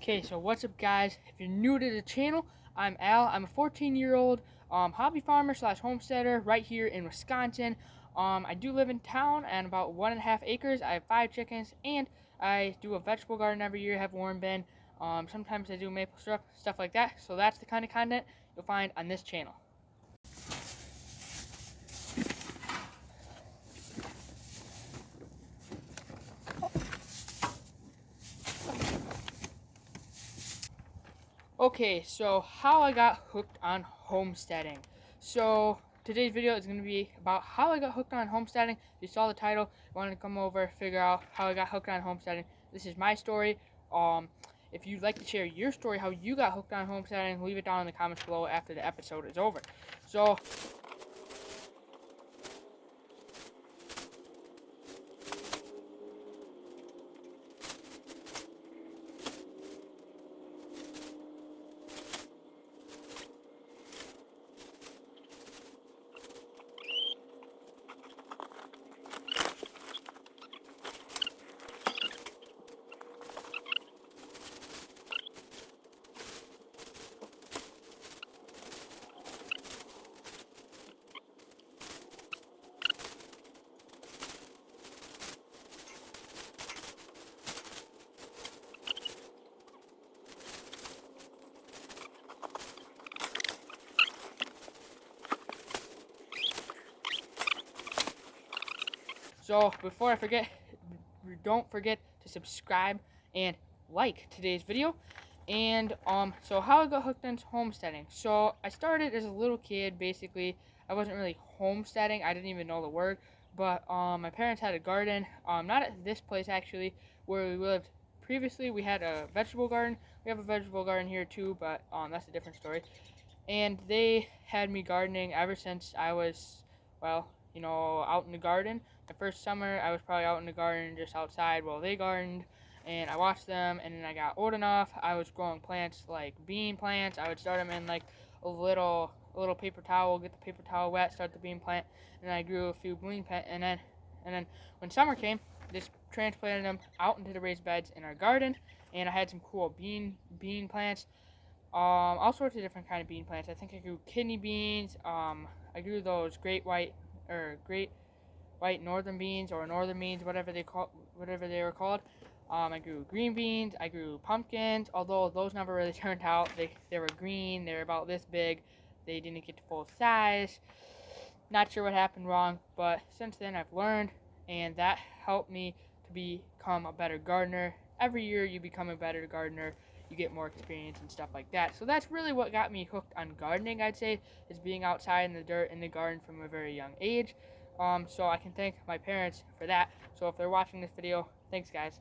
Okay, so what's up, guys? If you're new to the channel, I'm Al. I'm a 14-year-old hobby farmer slash homesteader right here in Wisconsin. I do live in town and about 1.5 acres. I have 5 chickens, and I do a vegetable garden every year. I have warm bin. Sometimes I do maple syrup, stuff like that. So that's the kind of content you'll find on this channel. Okay, so how I got hooked on homesteading. So today's video is going to be about how I got hooked on homesteading. If you saw the title, wanted to come over, figure out how I got hooked on homesteading. This is my story. If you'd like to share your story, how you got hooked on homesteading, leave it down in the comments below after the episode is over. So before I forget, don't forget to subscribe and like today's video. And so how I got hooked into homesteading. So I started as a little kid. Basically, I wasn't really homesteading. I didn't even know the word. But my parents had a garden. Not at this place actually, where we lived previously. We had a vegetable garden. We have a vegetable garden here too, but that's a different story. And they had me gardening ever since I was, well, out in the garden. The first summer, I was probably out in the garden, just outside while they gardened, and I watched them. And then I got old enough, I was growing plants like bean plants. I would start them in like a little paper towel, get the paper towel wet, start the bean plant, and I grew a few bean plants. And then when summer came, just transplanted them out into the raised beds in our garden, and I had some cool bean plants. All sorts of different kind of bean plants. I think I grew kidney beans. I grew those great white northern beans or northern beans, whatever they were called. I grew green beans. I grew pumpkins. Although those never really turned out. They were green. They were about this big. They didn't get to full size. Not sure what happened wrong, but since then I've learned, and that helped me to become a better gardener. Every year you become a better gardener. You get more experience and stuff like that. So that's really what got me hooked on gardening, I'd say, is being outside in the dirt in the garden from a very young age. So I can thank my parents for that. So if they're watching this video, thanks, guys.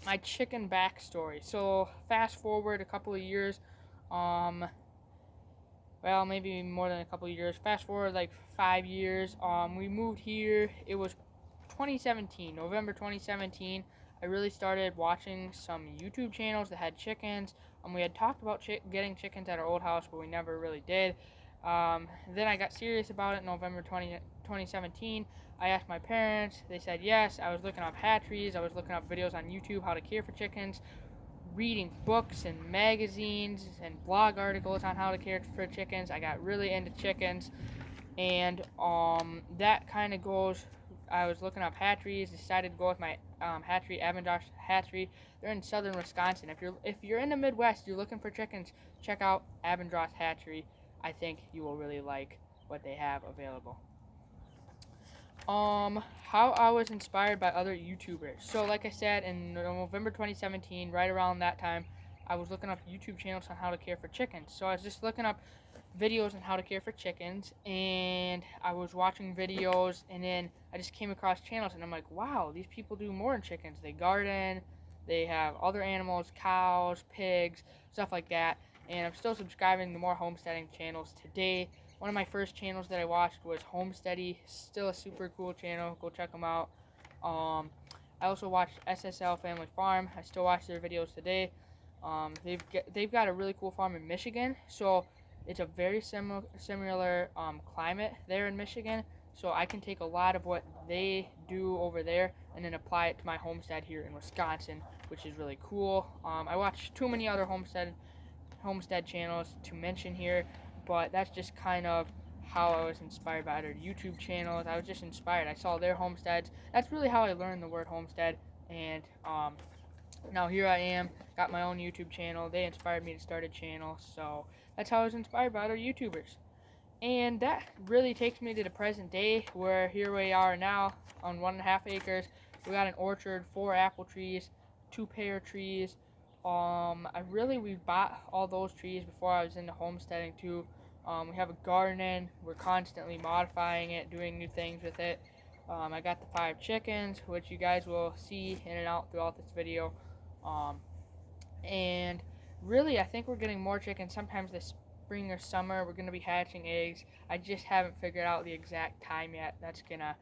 My chicken backstory. So fast forward a couple of years, well, maybe more than a couple of years. Fast forward like 5 years. We moved here. It was 2017, November 2017. I really started watching some YouTube channels that had chickens. We had talked about getting chickens at our old house, but we never really did. Then I got serious about it in November 2017. I asked my parents. They said yes. I was looking up hatcheries. I was looking up videos on YouTube, how to care for chickens, reading books and magazines and blog articles on how to care for chickens. I got really into chickens, and that kind of goes. I was looking up hatcheries. Decided to go with my hatchery, Abendross Hatchery. They're in southern Wisconsin. If you're in the Midwest, you're looking for chickens, check out Abendross Hatchery. I think you will really like what they have available. How I was inspired by other YouTubers. So like I said, in November 2017, right around that time, I was looking up YouTube channels on how to care for chickens. So I was just looking up videos on how to care for chickens, and I was watching videos, and then I just came across channels, and I'm like, wow, these people do more than chickens. They garden, they have other animals, cows, pigs, stuff like that, and I'm still subscribing to more homesteading channels today. One of my first channels that I watched was Homesteading, still a super cool channel. Go check them out. I also watched SSL Family Farm. I still watch their videos today. They've got a really cool farm in Michigan, so it's a very similar climate there in Michigan. So I can take a lot of what they do over there and then apply it to my homestead here in Wisconsin, which is really cool. I watch too many other homestead channels to mention here, but that's just kind of how I was inspired by other YouTube channels. I was just inspired. I saw their homesteads. That's really how I learned the word homestead, and now here I am, got my own YouTube channel. They inspired me to start a channel, so that's how I was inspired by other YouTubers. And that really takes me to the present day, where here we are now on 1.5 acres. We got an orchard, 4 apple trees, 2 pear trees. We bought all those trees before I was into homesteading too. We have a garden. We're constantly modifying it, doing new things with it. I got the 5 chickens, which you guys will see in and out throughout this video. And really, I think we're getting more chickens sometimes this spring or summer. We're going to be hatching eggs. I just haven't figured out the exact time yet. That's going to...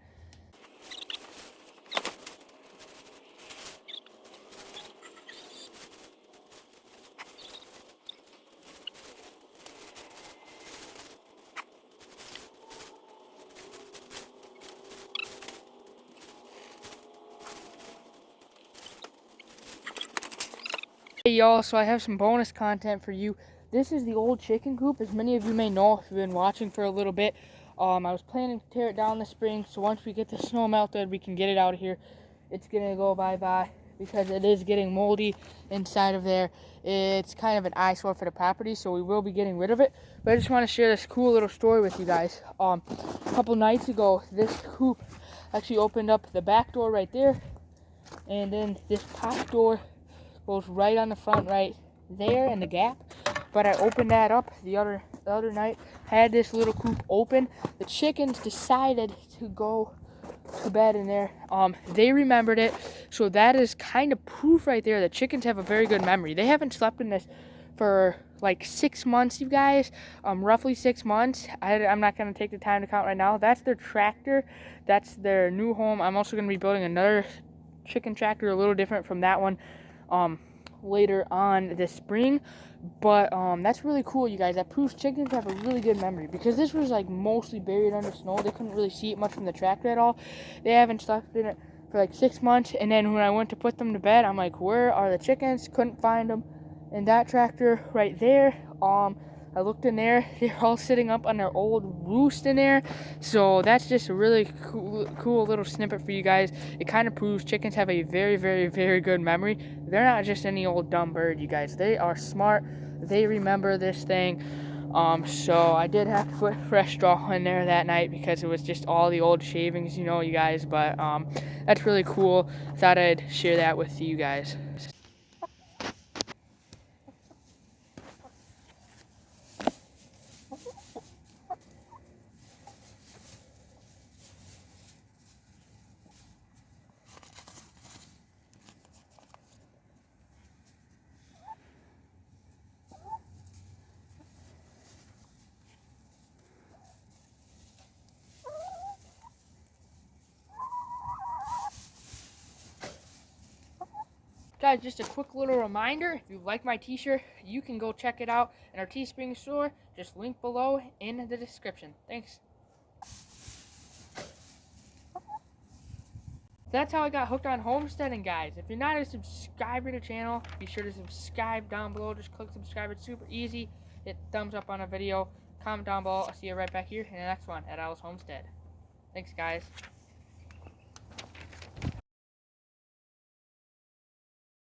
Hey y'all, so I have some bonus content for you. This is the old chicken coop, as many of you may know if you've been watching for a little bit. I was planning to tear it down this spring, so once we get the snow melted, we can get it out of here. It's gonna go bye-bye because it is getting moldy inside of there. It's kind of an eyesore for the property, so we will be getting rid of it. But I just want to share this cool little story with you guys. A couple nights ago, this coop actually opened up the back door right there, and then this top door goes right on the front right there in the gap. But I opened that up the other night, had this little coop open. The chickens decided to go to bed in there. They remembered it, so that is kind of proof right there that chickens have a very good memory. They haven't slept in this for like 6 months, you guys. Roughly 6 months. I'm not going to take the time to count right now. That's their tractor. That's their new home. I'm also going to be building another chicken tractor, a little different from that one, later on this spring. But that's really cool, you guys. That proves chickens have a really good memory, because this was like mostly buried under snow. They couldn't really see it much from the tractor at all. They haven't slept in it for like 6 months, and then when I went to put them to bed, I'm like, where are the chickens? Couldn't find them in that tractor right there. I looked in there, they're all sitting up on their old roost in there. So that's just a really cool little snippet for you guys. It kind of proves chickens have a very, very, very good memory. They're not just any old dumb bird, you guys. They are smart. They remember this thing. So I did have to put fresh straw in there that night because it was just all the old shavings, you know, you guys. But that's really cool. Thought I'd share that with you guys. Guys, just a quick little reminder, if you like my t-shirt, you can go check it out in our Teespring store. Just link below in the description. Thanks. That's how I got hooked on homesteading, guys. If you're not a subscriber to the channel, be sure to subscribe down below. Just click subscribe. It's super easy. Hit thumbs up on a video. Comment down below. I'll see you right back here in the next one at Alice Homestead. Thanks, guys.